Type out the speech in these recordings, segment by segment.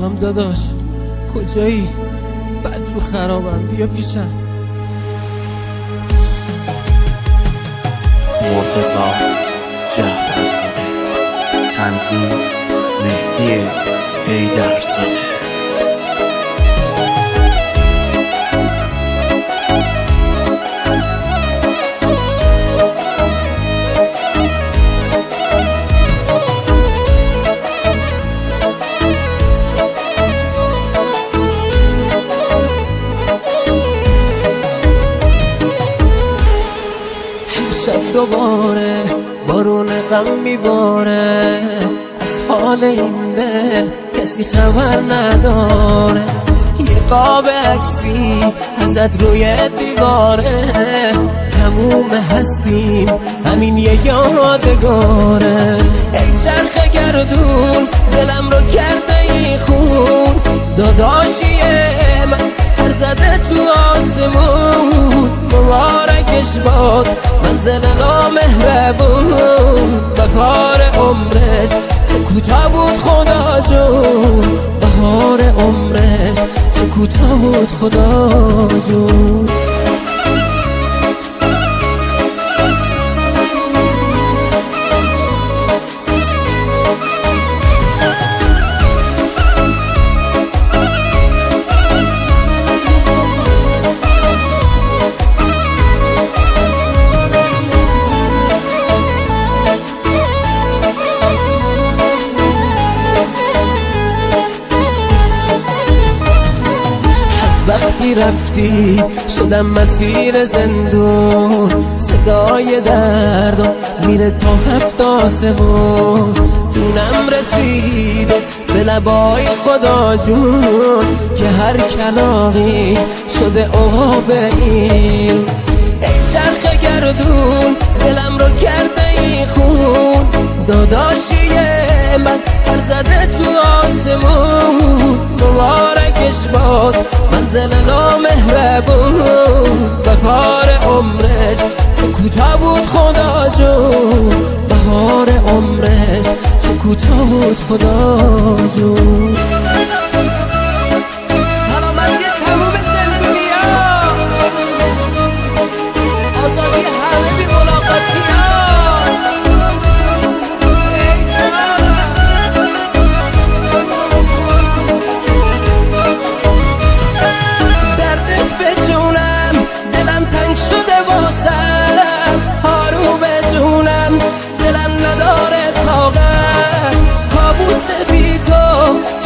سلام داداش، کجایی؟ بدجور خرابم، بیا پیشم. مرتضی جعفرزاده، تنظیم مهدی حیدرزاده. شب دوباره بارون غم میباره، از حال این دل کسی خبر نداره. یه قاب عکسی ازت روی دیواره، تموم هستیم همین یه یادگاره. ای چرخ گردون دلم رو کرده ای خون، داداشی من پر زده تو آسمون. مبارکش باد منزل نامهربون، بهار عمرش چه کوتاه بود خدا جون. بهار عمرش چه کوتاه بود خدا جون. وقتی رفتی شدم مسیر زندون، صدای دردم میره تا 7 آسمون. جونم رسیده به لبای خدا جون، که هر کلاغی شده آب این. ای چرخ گردون دلم رو کرده ای خون، داداشی من پر زده تو آسمون. مبارکش باد منزل نامهربون، بهار عمرش چه کوتاه بود خدا جون. بهار عمرش چه کوتاه بود خدا جون. سلامتی تموم زندونیا، آزادی همه بی ملاقاتی ها.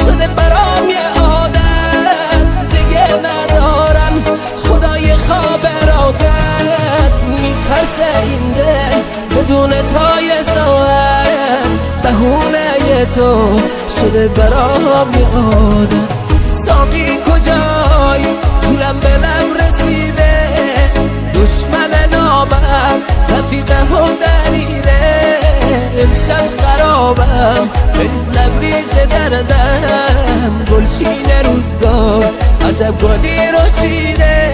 شده برام یه عادت، دیگه ندارم خدای خواب ارادت. میترسه این دل بدون تای ساعت، بهونه تو شده برام یه عادت. ساقی کجایی؟ جونم به لب رسیده، دشمن نامم رفیقم و دریده. امشب خرابم بریز لبریز دردم، گلچین روزگار عجب گلی رو چیده.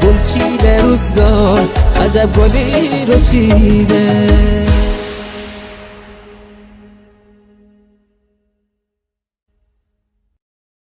گلچین روزگار عجب گلی رو چیده.